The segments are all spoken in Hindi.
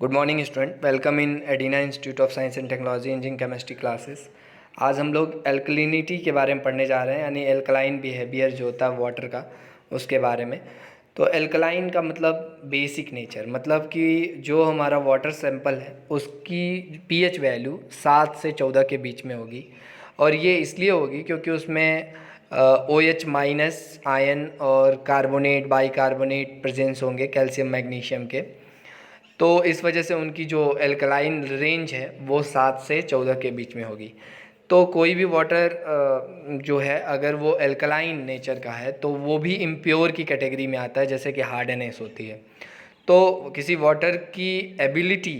Good morning student, welcome in Adina institute of science and technology engineering chemistry classes. आज हम लोग एल्कलिनिटी के बारे में पढ़ने जा रहे हैं, यानी एल्कलाइन बिहेवियर जो होता है वाटर का, उसके बारे में। तो एल्कलाइन का मतलब बेसिक नेचर, मतलब कि जो हमारा वाटर सैंपल है उसकी पीएच वैल्यू 7 से 14 के बीच में होगी। और ये इसलिए होगी क्योंकि उसमें OH माइनस आयन और कार्बोनेट बाइकार्बोनेट प्रेजेंस होंगे, कैल्शियम मैग्नीशियम के। तो इस वजह से उनकी जो एल्कलाइन रेंज है वो 7 से 14 के बीच में होगी। तो कोई भी वाटर जो है अगर वो एल्कलाइन नेचर का है तो वो भी इम्प्योर की कैटेगरी में आता है, जैसे कि हार्डनेस होती है। तो किसी वाटर की एबिलिटी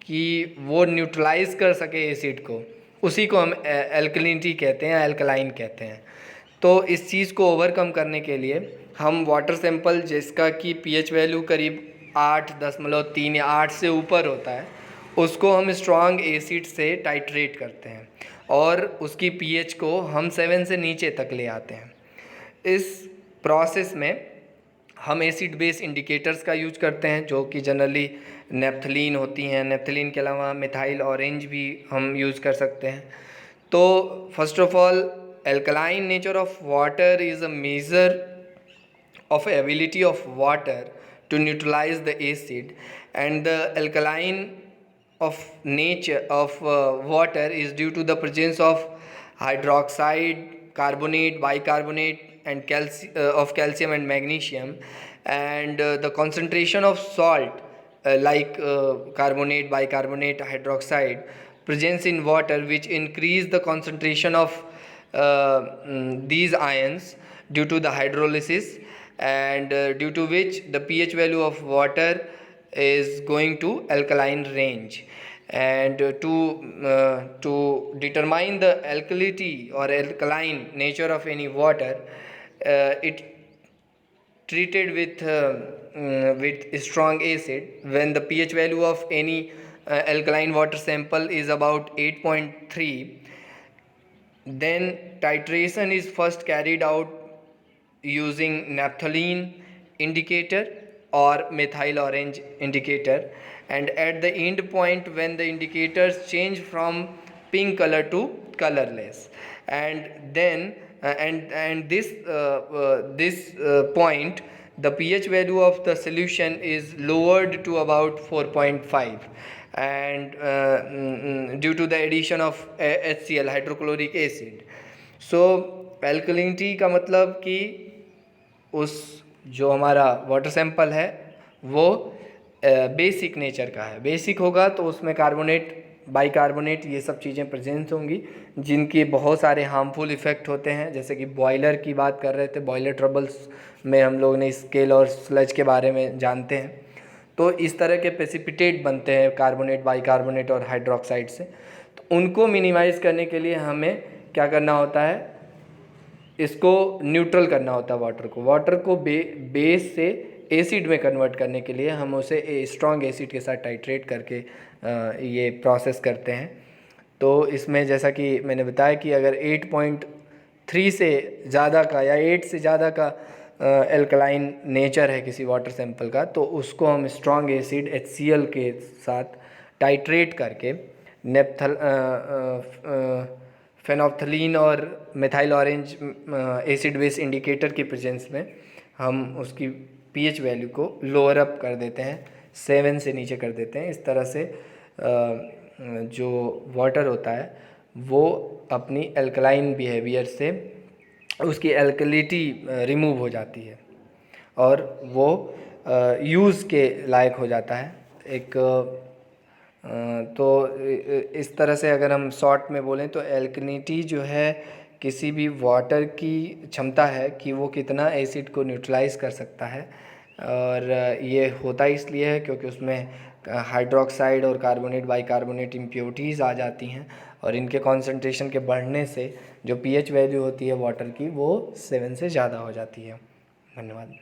कि वो न्यूट्रलाइज कर सके एसिड को, उसी को हम एल्कलिनिटी कहते हैं, एल्कलाइन कहते हैं। तो इस चीज़ को ओवरकम करने के लिए हम वाटर सैंपल जिसका कि पीएच वैल्यू करीब 8.3 या 8 से ऊपर होता है, उसको हम स्ट्रॉन्ग एसिड से टाइट्रेट करते हैं और उसकी पीएच को हम 7 से नीचे तक ले आते हैं। इस प्रोसेस में हम एसिड बेस इंडिकेटर्स का यूज करते हैं, जो कि जनरली नेप्थलीन होती हैं। नेप्थलीन के अलावा मिथाइल ऑरेंज भी हम यूज़ कर सकते हैं। तो first of all, alkaline nature of water is a measure of ability of water to neutralize the acid, and the alkaline of nature of water is due to the presence of hydroxide, carbonate, bicarbonate, and of calcium and magnesium, and the concentration of salt like carbonate, bicarbonate, hydroxide presence in water, which increase the concentration of these ions due to the hydrolysis, and due to which the pH value of water is going to alkaline range. And to determine the alkalinity or alkaline nature of any water, it treated with strong acid. When the pH value of any alkaline water sample is about 8.3, then titration is first carried out using naphthalene indicator or methyl orange indicator, and at the end point when the indicators change from pink color to colorless, and then and this point the pH value of the solution is lowered to about 4.5, and due to the addition of HCl, hydrochloric acid. So alkalinity का मतलब कि उस जो हमारा वाटर सैंपल है वो बेसिक नेचर का है। बेसिक होगा तो उसमें कार्बोनेट, बाइकार्बोनेट, ये सब चीज़ें प्रेजेंट होंगी जिनके बहुत सारे हार्मफुल इफ़ेक्ट होते हैं। जैसे कि बॉयलर की बात कर रहे थे, बॉयलर ट्रबल्स में हम लोग ने स्केल और स्लज के बारे में जानते हैं। तो इस तरह के प्रेसिपिटेट बनते हैं कार्बोनेट, बाइकार्बोनेट और हाइड्रोक्साइड से। तो उनको मिनिमाइज़ करने के लिए हमें क्या करना होता है, इसको न्यूट्रल करना होता है वाटर को बेस से एसिड में कन्वर्ट करने के लिए हम उसे स्ट्रॉन्ग एसिड के साथ टाइट्रेट करके ये प्रोसेस करते हैं। तो इसमें जैसा कि मैंने बताया कि अगर 8.3 से ज़्यादा का या 8 से ज़्यादा का एल्कलाइन नेचर है किसी वाटर सैंपल का, तो उसको हम स्ट्रॉन्ग एसिड HCl के साथ टाइट्रेट करके फेनोप्थलीन और methyl orange acid base indicator की प्रेजेंस में हम उसकी पीएच वैल्यू को लोअर अप कर देते हैं, 7 से नीचे कर देते हैं। इस तरह से जो वाटर होता है वो अपनी एल्कलाइन बिहेवियर से उसकी एल्कलिटी रिमूव हो जाती है और वो यूज़ के लायक हो जाता है। एक तो इस तरह से अगर हम शॉर्ट में बोलें तो एल्कलिनिटी जो है किसी भी वाटर की क्षमता है कि वो कितना एसिड को न्यूट्रलाइज कर सकता है। और ये होता इसलिए है क्योंकि उसमें हाइड्रोक्साइड और कार्बोनेट, बाइकार्बोनेट इम्प्योरिटीज़ आ जाती हैं, और इनके कॉन्सेंट्रेशन के बढ़ने से जो पीएच वैल्यू होती है वाटर की वो 7 से ज़्यादा हो जाती है। धन्यवाद।